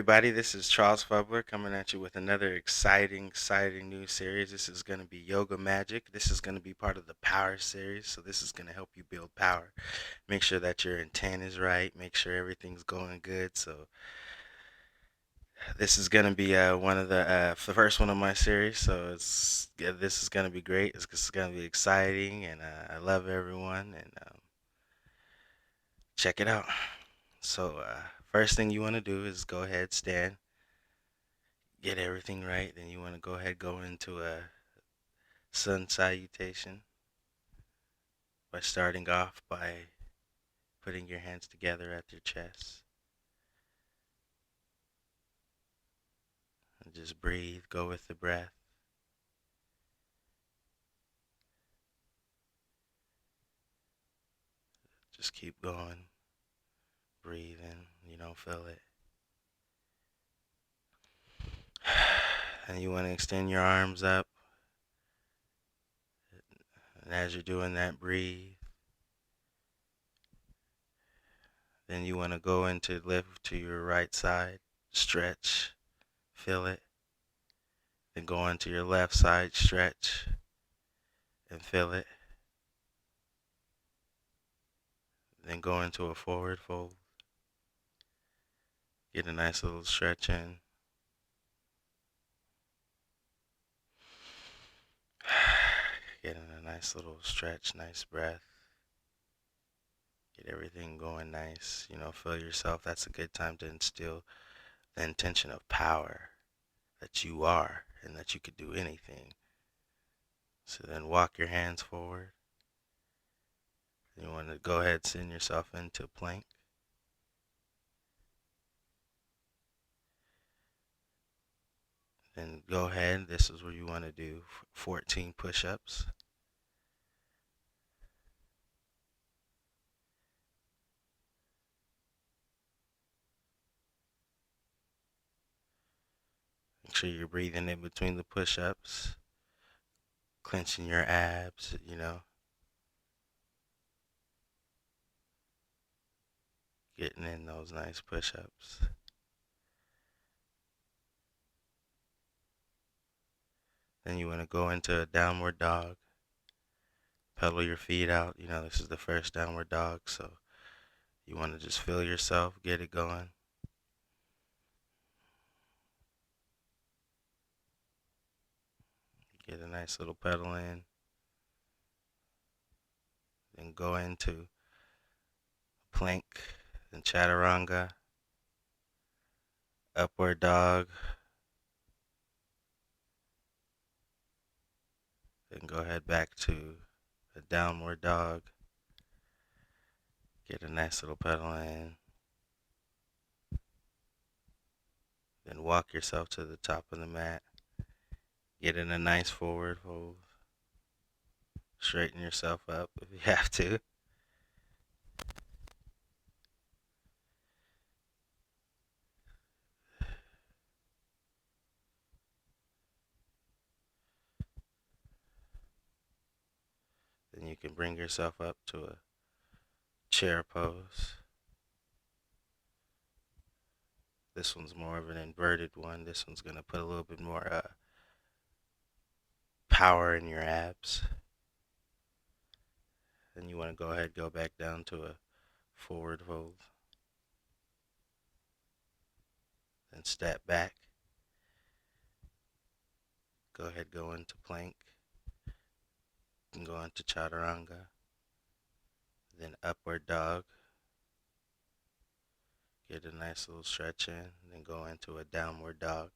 everybody. This is Charles Fubler coming at you with another exciting new series. This is going to be Yoga Magic. This is going to be part of the Power series. So, this is going to help you build power. Make sure that your intent is right. Make sure everything's going good. So, this is going to be one of the first one of my series. So, this is going to be great. It's going to be exciting. And I love everyone. And check it out. So, first thing you want to do is go ahead, stand, get everything right, then you want to go ahead go into a sun salutation by starting off by putting your hands together at your chest and just breathe, go with the breath. Just keep going, breathing, you don't feel it. And you want to extend your arms up, and as you're doing that, breathe. Then you want to go into lift to your right side, stretch, feel it. Then go into your left side, stretch, and feel it. Then go into a forward fold. Get a nice little stretch in. Getting a nice little stretch, nice breath. Get everything going nice. Feel yourself. That's a good time to instill the intention of power that you are and that you could do anything. So then walk your hands forward. You want to go ahead, send yourself into plank. Then go ahead. This is where you want to do 14 push-ups. Make sure you're breathing in between the push-ups, clenching your abs, getting in those nice push-ups. Then you want to go into a downward dog. Pedal your feet out. This is the first downward dog, so you want to just feel yourself, get it going. Get a nice little pedal in. Then go into plank, then chaturanga, upward dog. Then go ahead back to a downward dog. Get a nice little pedal in. Then walk yourself to the top of the mat. Get in a nice forward fold. Straighten yourself up if you have to. Then you can bring yourself up to a chair pose. This one's more of an inverted one. This one's going to put a little bit more power in your abs. Then you want to go ahead, go back down to a forward fold. Then step back. Go ahead, go into plank. And go into chaturanga. Then upward dog. Get a nice little stretch in. Then go into a downward dog.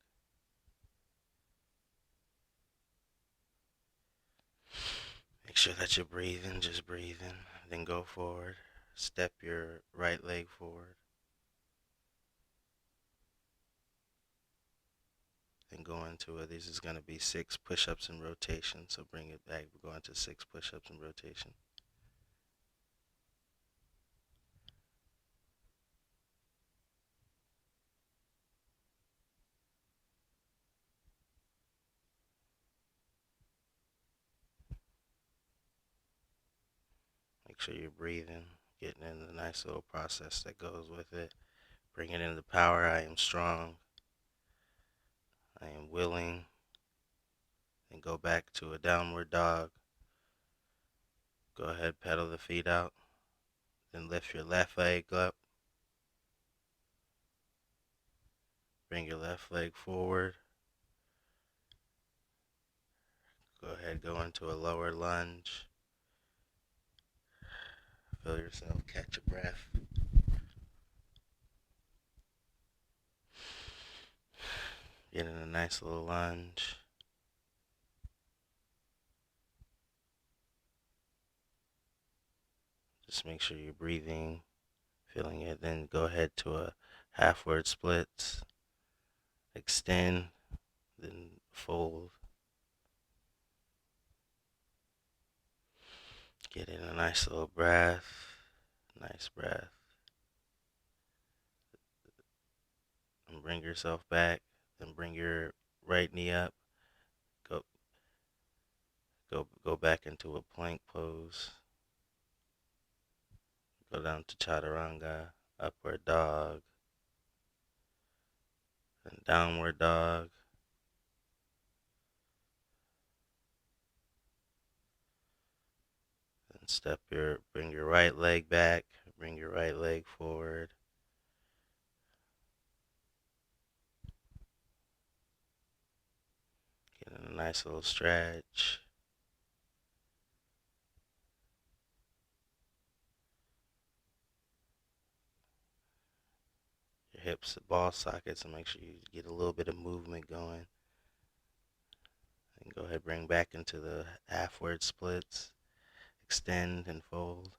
Make sure that you're breathing, just breathing. Then go forward. Step your right leg forward. Then go into it. This is going to be 6 push-ups in rotation. So bring it back. We're going to 6 push-ups in rotation. Make sure you're breathing, getting in the nice little process that goes with it. Bring it into the power. I am strong. I am willing. And go back to a downward dog. Go ahead, pedal the feet out. Then lift your left leg up. Bring your left leg forward. Go ahead, go into a lower lunge. Feel yourself catch a breath. Get in a nice little lunge. Just make sure you're breathing, feeling it. Then go ahead to a half-word splits. Extend, then fold. Get in a nice little breath. Nice breath. And bring yourself back. Then bring your right knee up. Go back into a plank pose. Go down to chaturanga, upward dog, then downward dog. Then bring your right leg back, bring your right leg forward. Get in a nice little stretch. Your hips, ball sockets, and make sure you get a little bit of movement going. And go ahead, bring back into the half-word splits. Extend and fold.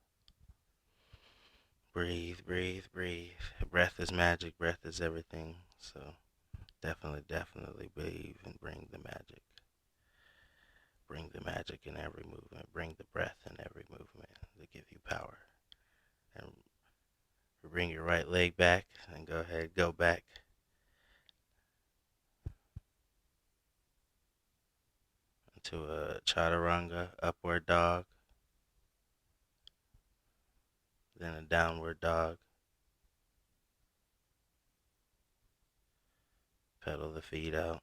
Breathe, breathe, breathe. Breath is magic. Breath is everything. So definitely breathe and bring the magic. Bring the magic in every movement. Bring the breath in every movement to give you power. And bring your right leg back and go ahead, go back. Into a chaturanga, upward dog. Then a downward dog. Pedal the feet out.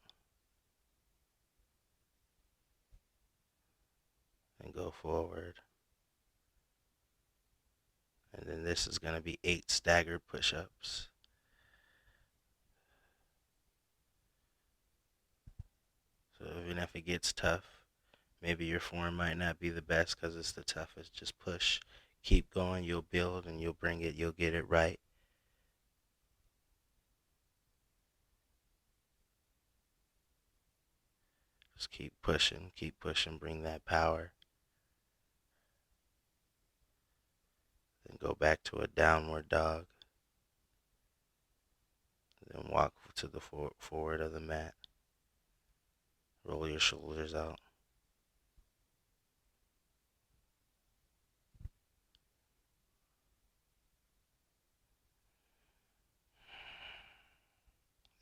And go forward. And then this is going to be 8 staggered push-ups. So even if it gets tough, maybe your form might not be the best because it's the toughest. Just push. Keep going. You'll build and you'll bring it. You'll get it right. Just keep pushing. Keep pushing. Bring that power. Then go back to a downward dog. Then walk to the forward of the mat. Roll your shoulders out.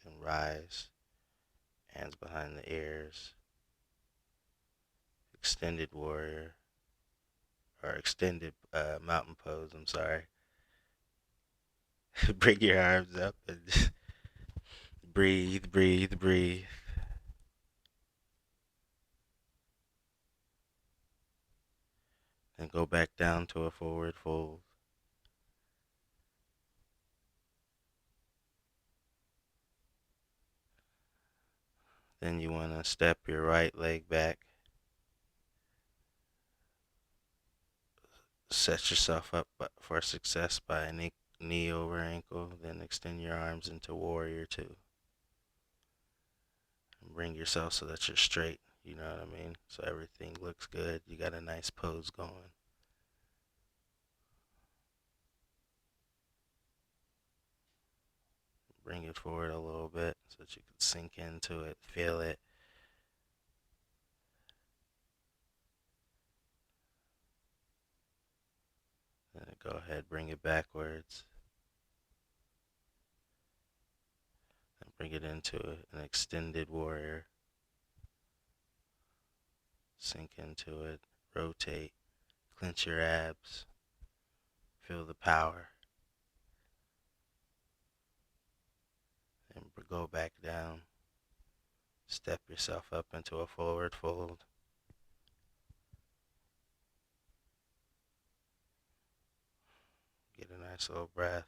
Then rise. Hands behind the ears. Extended warrior. Or extended mountain pose, I'm sorry. Bring your arms up and breathe, breathe, breathe. Then go back down to a forward fold. Then you want to step your right leg back. Set yourself up for success by a knee over ankle. Then extend your arms into warrior 2. And bring yourself so that you're straight. You know what I mean? So everything looks good. You got a nice pose going. Bring it forward a little bit so that you can sink into it, feel it. Then go ahead, bring it backwards. And bring it into an extended warrior. Sink into it, rotate, clench your abs, feel the power. and go back down. Step yourself up into a forward fold. Get a nice little breath.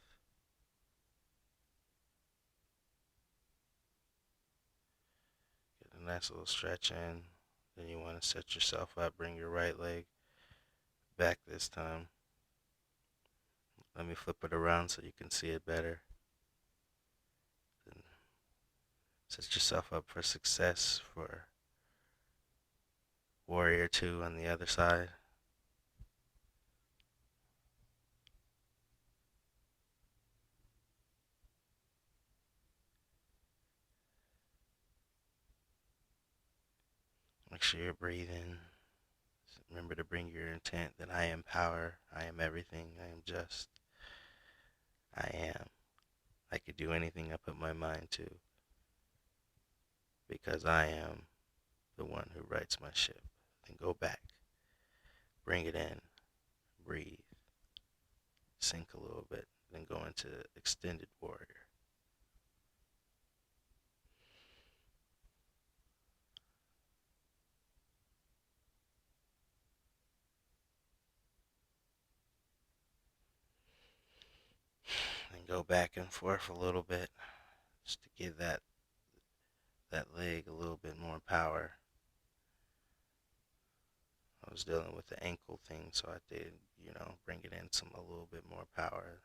Get a nice little stretch in. Then you want to set yourself up. Bring your right leg back this time. Let me flip it around so you can see it better. Then set yourself up for success for Warrior 2 on the other side. Make sure you're breathing. Remember to bring your intent that I am power, I am everything, I am just, I am. I could do anything I put my mind to because I am the one who writes my ship. Then go back, bring it in, breathe, sink a little bit, then go into extended warrior. Then go back and forth a little bit just to give that leg a little bit more power. I was dealing with the ankle thing, so I did, bring it in a little bit more power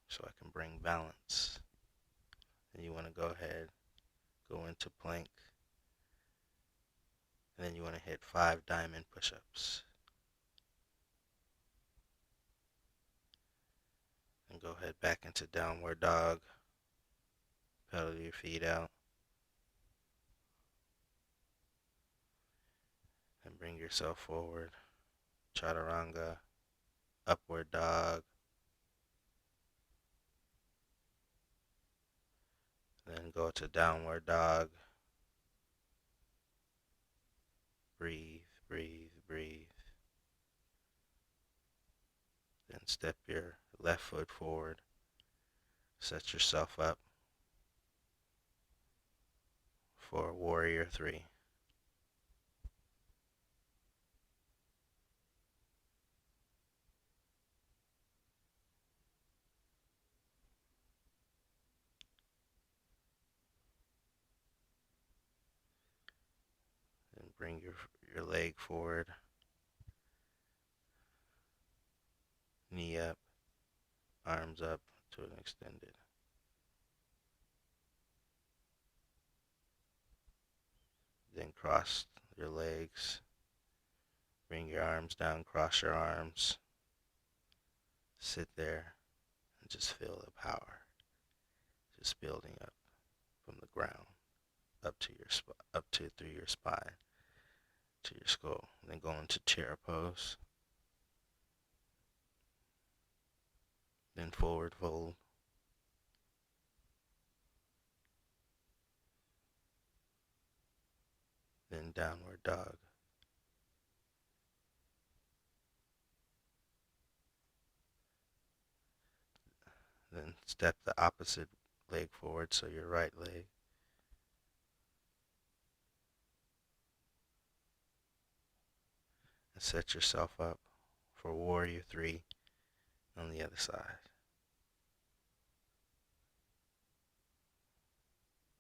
so I can bring balance. Then you want to go ahead, go into plank, and then you want to hit 5 diamond push-ups. And go ahead back into downward dog, pedal your feet out, and bring yourself forward. Chaturanga, upward dog, then go to downward dog. Breathe, breathe, breathe. Then step your left foot forward. Set yourself up for Warrior 3. Then bring your leg forward. Knee up, arms up to an extended. Then cross your legs. Bring your arms down, cross your arms. Sit there and just feel the power. Just building up from the ground up to your through your spine to your skull. And then go into chair pose. Then forward fold. Then downward dog. Then step the opposite leg forward, so your right leg. And set yourself up for Warrior 3 on the other side.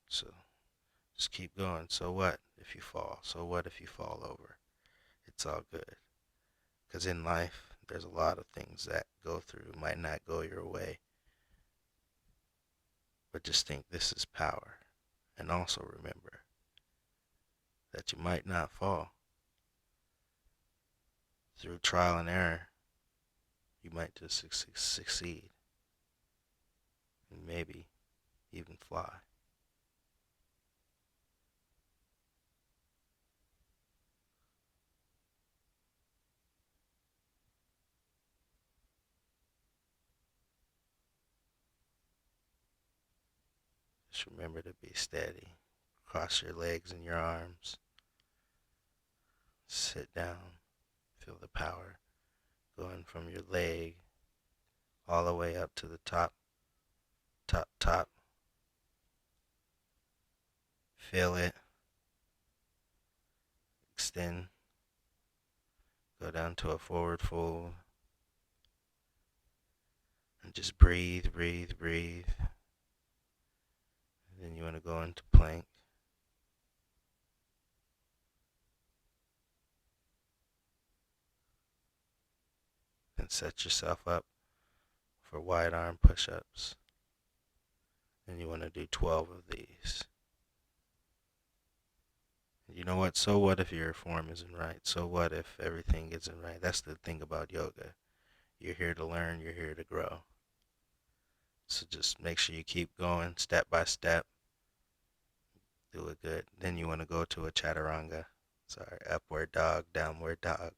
So just keep going. So what if you fall? So what if you fall over? It's all good. Because in life, there's a lot of things that go through, might not go your way. But just think this is power. And also remember that you might not fall. Through trial and error, you might just succeed. And maybe even fly. Just remember to be steady. Cross your legs and your arms. Sit down. Feel the power going from your leg all the way up to the top. Feel it. Extend. Go down to a forward fold. And just breathe, breathe, breathe. And then you want to go into plank. And set yourself up for wide arm push-ups. And you want to do 12 of these. You know what? So what if your form isn't right? So what if everything isn't right? That's the thing about yoga. You're here to learn, you're here to grow. So just make sure you keep going step by step. Do it good. Then you want to go to a chaturanga. Sorry, upward dog, downward dog.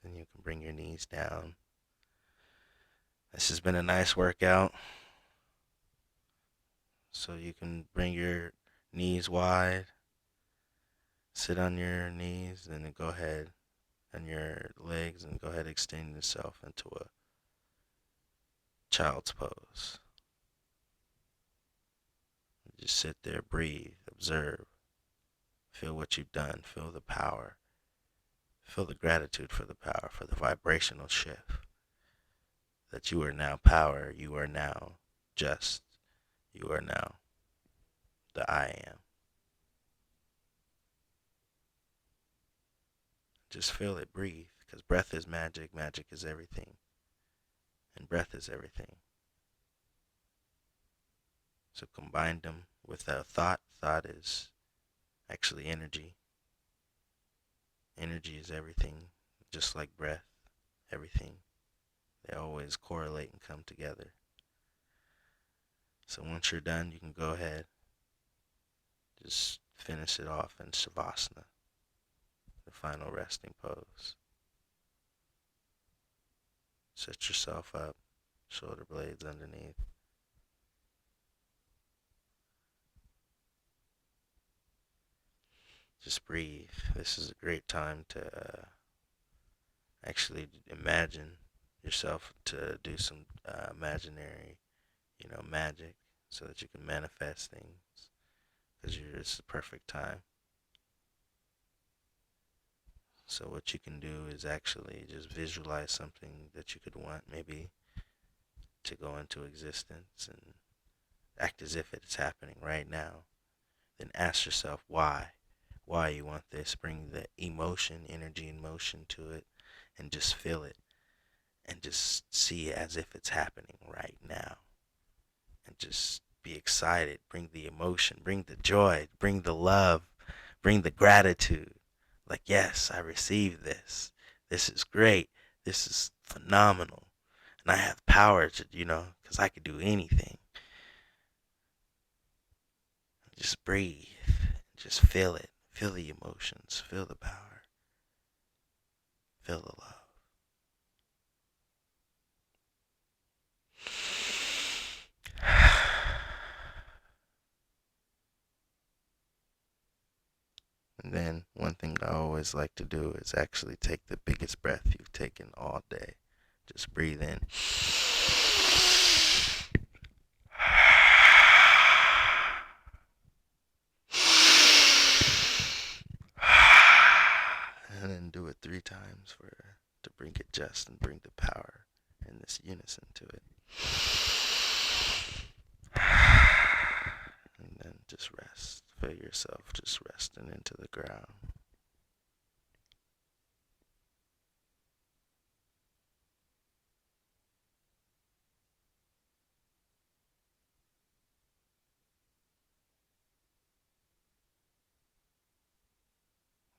Then you can bring your knees down. This has been a nice workout. So you can bring your knees wide. Sit on your knees and then go ahead on your legs and go ahead and extend yourself into a child's pose. Just sit there, breathe, observe, feel what you've done, feel the power, feel the gratitude for the power, for the vibrational shift. That you are now power, you are now just, you are now the I am. Just feel it, breathe, because breath is magic, magic is everything, and breath is everything. So combine them with a thought. Thought is actually energy. Energy is everything, just like breath, everything. They always correlate and come together. So once you're done, you can go ahead, just finish it off in Shavasana, the final resting pose. Set yourself up, shoulder blades underneath. Just breathe. This is a great time to actually imagine yourself to do some imaginary, magic so that you can manifest things because it's the perfect time. So what you can do is actually just visualize something that you could want maybe to go into existence and act as if it's happening right now. Then ask yourself why you want this. Bring the emotion, energy and motion to it and just feel it and just see it as if it's happening right now. And just be excited. Bring the emotion, bring the joy, bring the love, bring the gratitude. Like, yes, I received this. This is great. This is phenomenal. And I have power to, because I could do anything. Just breathe. Just feel it. Feel the emotions. Feel the power. Feel the love. And then one thing I always like to do is actually take the biggest breath you've taken all day. Just breathe in. And then do it 3 times to bring it just and bring the power and this unison to it. And then just rest. Feel yourself just resting into the ground.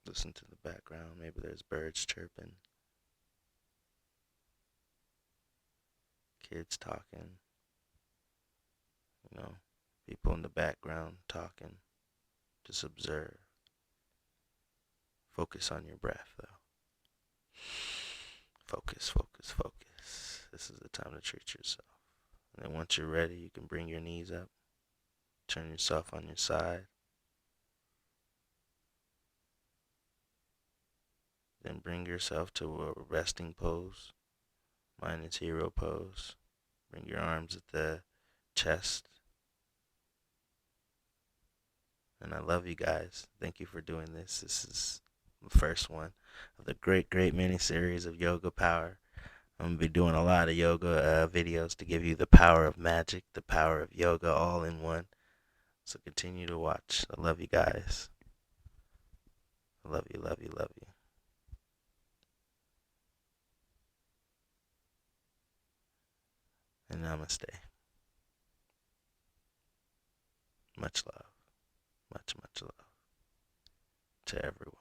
Listen to the background. Maybe there's birds chirping, kids talking, people in the background talking. Just observe. Focus on your breath, though. Focus, focus, focus. This is the time to treat yourself. And then once you're ready, you can bring your knees up. Turn yourself on your side. Then bring yourself to a resting pose. Mine is hero pose. Bring your arms at the chest. And I love you guys. Thank you for doing this. This is the first one of the great mini series of Yoga Power. I'm going to be doing a lot of yoga videos to give you the power of magic, the power of yoga all in one. So continue to watch. I love you guys. I love you, love you, love you. And namaste. Much love. Much love to everyone.